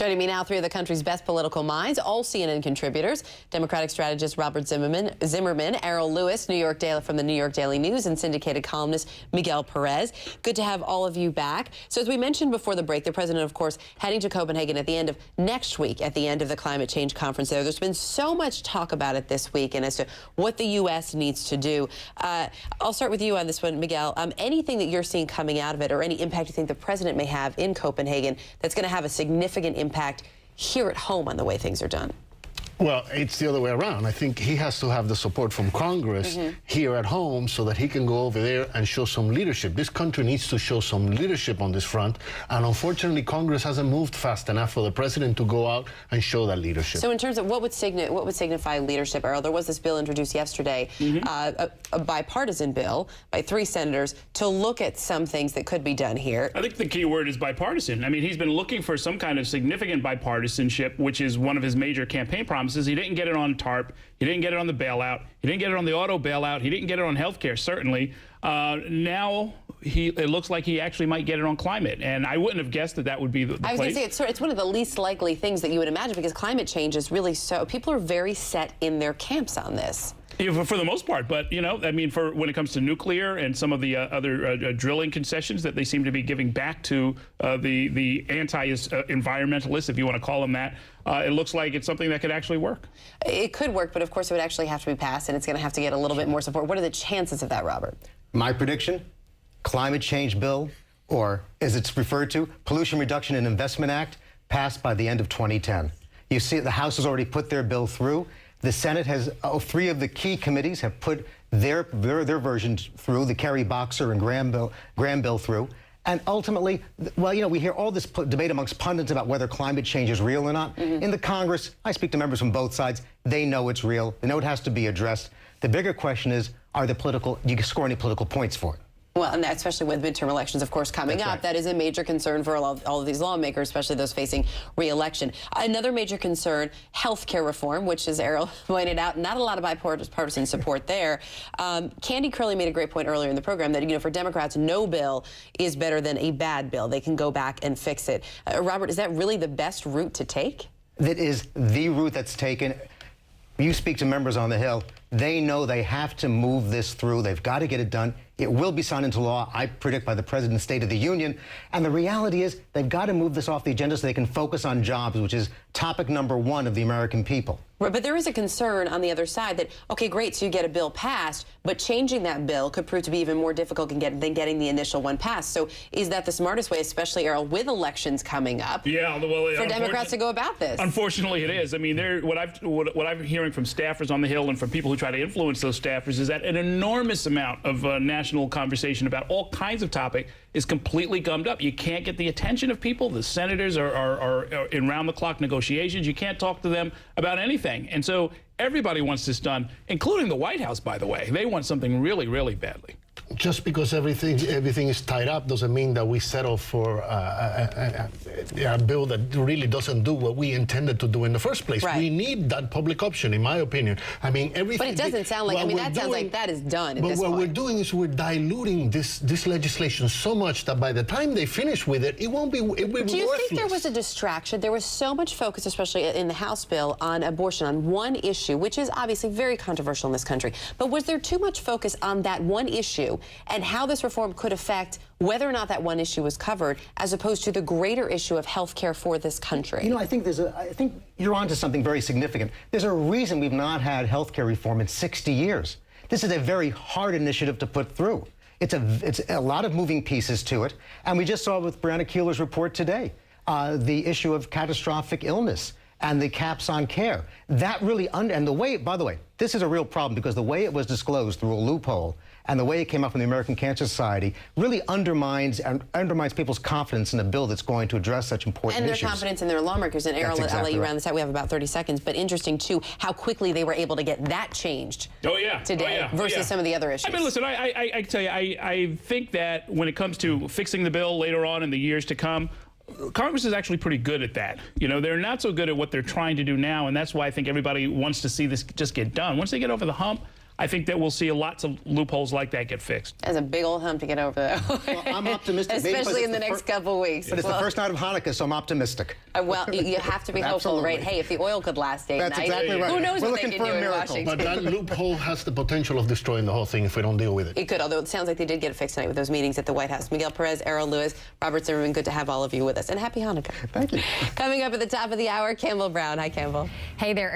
Joining me now, three of the country's best political minds, all CNN contributors. Democratic strategist Robert Zimmerman, Errol Lewis, from the New York Daily News, and syndicated columnist Miguel Perez. Good to have all of you back. So as we mentioned before the break, the president, of course, heading to Copenhagen at the end of next week, at the end of the climate change conference there. There's been so much talk about it this week and as to what the U.S. needs to do. I'll start with you on this one, Miguel. Anything that you're seeing coming out of it or any impact you think the president may have in Copenhagen that's going to have a significant impact here at home on the way things are done? Well, it's the other way around. I think he has to have the support from Congress here at home so that he can go over there and show some leadership. This country needs to show some leadership on this front, and unfortunately, Congress hasn't moved fast enough for the president to go out and show that leadership. So in terms of what would signify leadership, Errol, there was this bill introduced yesterday, a bipartisan bill by 3 senators to look at some things that could be done here. I think the key word is bipartisan. I mean, he's been looking for some kind of significant bipartisanship, which is one of his major campaign promises. He didn't get it on TARP. He didn't get it on the bailout. He didn't get it on the auto bailout. He didn't get it on health care, certainly. Now it looks like he actually might get it on climate. And I wouldn't have guessed that that would be the I was going to say, it's one of the least likely things that you would imagine, because climate change is really so, people are very set in their camps on this. Yeah, for the most part, but you know, I mean, for when it comes to nuclear and some of the other drilling concessions that they seem to be giving back to the anti-environmentalists, if you want to call them that, it looks like it's something that could actually work. It could work, but of course it would actually have to be passed, and it's going to have to get a little bit more support. What are the chances of that, Robert? My prediction: climate change bill, or as it's referred to, Pollution Reduction and Investment Act, passed by the end of 2010. You see, the House has already put their bill through. The Senate has, 3 of the key committees have put their versions through, the Kerry Boxer and Graham bill through. And ultimately, well, you know, we hear all this debate amongst pundits about whether climate change is real or not. In the Congress, I speak to members from both sides. They know it's real. They know it has to be addressed. The bigger question is, do you score any political points for it? Well, and especially with midterm elections, of course, coming up, that is a major concern for all of these lawmakers, especially those facing re-election. Another major concern, health care reform, which, as Errol pointed out, not a lot of bipartisan support there. Candy Curley made a great point earlier in the program that, you know, for Democrats, no bill is better than a bad bill. They can go back and fix it. Robert, is that really the best route to take? That is the route that's taken. You speak to members on the Hill. They know they have to move this through. They've got to get it done. It will be signed into law, I predict, by the President's State of the Union. And the reality is they've got to move this off the agenda so they can focus on jobs, which is topic #1 of the American people. Right, but there is a concern on the other side that, okay, great, so you get a bill passed, but changing that bill could prove to be even more difficult than getting the initial one passed. So is that the smartest way, especially, Errol, with elections coming up, for Democrats to go about this? Unfortunately, it is. I mean, what I'm hearing from staffers on the Hill and from people who try to influence those staffers is that an enormous amount of national conversation about all kinds of topics is completely gummed up. You can't get the attention of people. The senators are in round-the-clock negotiations. You can't talk to them about anything. And so everybody wants this done, including the White House, by the way. They want something really, really badly. Just because everything is tied up doesn't mean that we settle for a bill that really doesn't do what we intended to do in the first place. Right. We need that public option, in my opinion. I mean, everything. But it doesn't sound like. I mean, that sounds like that is done at this point. But what we're doing is we're diluting this legislation so much that by the time they finish with it, it won't be. It will be worthless. Do you think there was a distraction? There was so much focus, especially in the House bill, on abortion, on one issue, which is obviously very controversial in this country. But was there too much focus on that one issue and how this reform could affect whether or not that one issue was covered, as opposed to the greater issue of health care for this country? You know, I think you're onto something very significant. There's a reason we've not had health care reform in 60 years. This is a very hard initiative to put through. It's a lot of moving pieces to it, and we just saw with Brianna Keeler's report today, the issue of catastrophic illness and the caps on care. That really, and the way, by the way, this is a real problem because the way it was disclosed through a loophole and the way it came up from the American Cancer Society really undermines people's confidence in a bill that's going to address such important issues. And their confidence in their lawmakers. And Errol, I'll let you round this out. We have about 30 seconds. But interesting, too, how quickly they were able to get that changed today versus some of the other issues. I mean, listen, I tell you, I think that when it comes to fixing the bill later on in the years to come, Congress is actually pretty good at that. You know, they're not so good at what they're trying to do now, and that's why I think everybody wants to see this just get done. Once they get over the hump, I think that we'll see lots of loopholes like that get fixed. That's a big old hump to get over, though. Well, I'm optimistic. Especially in the next couple of weeks. But it's the first night of Hanukkah, so I'm optimistic. Well, you have to be hopeful, right? Hey, if the oil could last 8 nights, That's exactly right. who knows We're what they looking can for do a in miracle. Washington. But that loophole has the potential of destroying the whole thing if we don't deal with it. It could, although it sounds like they did get it fixed tonight with those meetings at the White House. Miguel Perez, Errol Lewis, Robert Zimmerman, good to have all of you with us. And happy Hanukkah. Thank you. Coming up at the top of the hour, Campbell Brown. Hi, Campbell. Hey there,